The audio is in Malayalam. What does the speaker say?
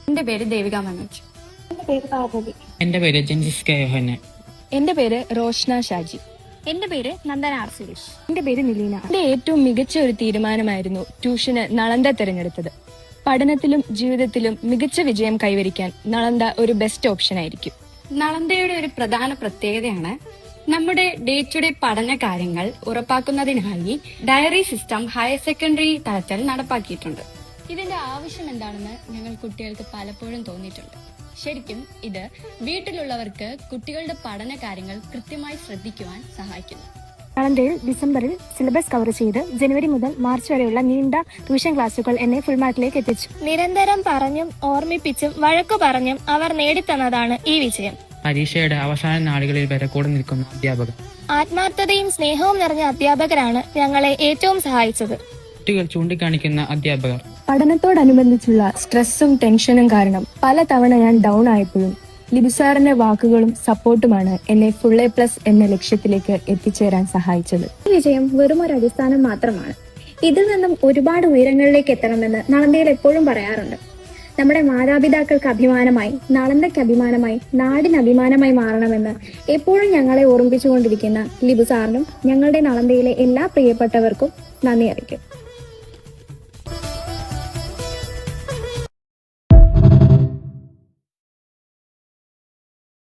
എന്റെ പേര് ദേവിക മനോജ്. എന്റെ പേര് പാർവതി. എന്റെ പേര് ജെൻസിസ്ക യോഹന്നാൻ. എന്റെ പേര് റോഷ്ന ഷാജി. എന്റെ പേര് നന്ദന ആർ സുരേഷ്. എന്റെ പേര് നിലീന. എന്റെ ഏറ്റവും മികച്ച ഒരു തീരുമാനമായിരുന്നു ട്യൂഷന് നളന്ദ തിരഞ്ഞെടുത്തത്. പഠനത്തിലും ജീവിതത്തിലും മികച്ച വിജയം കൈവരിക്കാൻ നളന്ദ ഒരു ബെസ്റ്റ് ഓപ്ഷൻ ആയിരിക്കും. നളന്ദയുടെ ഒരു പ്രധാന പ്രത്യേകതയാണ് നമ്മുടെ ഡേ ടു ഡേ പഠന കാര്യങ്ങൾ ഉറപ്പാക്കുന്നതിനായി ഡയറി സിസ്റ്റം ഹയർ സെക്കൻഡറി തലത്തിൽ നടപ്പാക്കിയിട്ടുണ്ട്. ഇതിന്റെ ആവശ്യം എന്താണെന്ന് ഞങ്ങൾ കുട്ടികൾക്ക് പലപ്പോഴും തോന്നിയിട്ടുണ്ട്. ശരിക്കും ഇത് വീട്ടിലുള്ളവർക്ക് കുട്ടികളുടെ പഠന കാര്യങ്ങൾ കൃത്യമായി ശ്രദ്ധിക്കുവാൻ സഹായിക്കുന്നു. നളന്ദയിൽ ഡിസംബറിൽ സിലബസ് കവർ ചെയ്ത് ജനുവരി മുതൽ മാർച്ച് വരെയുള്ള നീണ്ട ട്യൂഷൻ ക്ലാസുകൾ എന്നെ ഫുൾ മാർക്കിലേക്ക് എത്തിച്ചു. നിരന്തരം പറഞ്ഞും ഓർമ്മിപ്പിച്ചും വഴക്കു പറഞ്ഞും അവർ നേടിത്തന്നതാണ് ഈ വിജയം. പരീക്ഷയുടെ അവസാന നാളുകളിൽ വരെ കൂടെ നിൽക്കുന്ന അധ്യാപകർ. ആത്മാർത്ഥതയും സ്നേഹവും നിറഞ്ഞ അധ്യാപകരാണ് ഞങ്ങളെ ഏറ്റവും സഹായിച്ചത്. കുട്ടികൾ ചൂണ്ടിക്കാണിക്കുന്ന അധ്യാപകർ. പഠനത്തോടനുബന്ധിച്ചുള്ള സ്ട്രെസ്സും ടെൻഷനും കാരണം പലതവണ ഞാൻ ഡൗൺ ആയപ്പോഴും ലിബുസാറിന്റെ വാക്കുകളും സപ്പോർട്ടുമാണ് എന്നെ ഫുൾ A+ എന്ന ലക്ഷ്യത്തിലേക്ക് എത്തിച്ചേരാൻ സഹായിച്ചത്. ഈ വിജയം വെറും ഒരു അടിസ്ഥാനം മാത്രമാണ്. ഇതിൽ നിന്നും ഒരുപാട് ഉയരങ്ങളിലേക്ക് എത്തണമെന്ന് നളന്ദയിൽ എപ്പോഴും പറയാറുണ്ട്. നമ്മുടെ മാതാപിതാക്കൾക്ക് അഭിമാനമായി, നളന്ദയ്ക്ക് അഭിമാനമായി, നാടിന് അഭിമാനമായി മാറണമെന്ന് എപ്പോഴും ഞങ്ങളെ ഓർമ്മിപ്പിച്ചുകൊണ്ടിരിക്കുന്ന ലിബുസാറിനും ഞങ്ങളുടെ നളന്ദയിലെ എല്ലാ പ്രിയപ്പെട്ടവർക്കും നന്ദി അറിയിക്കും.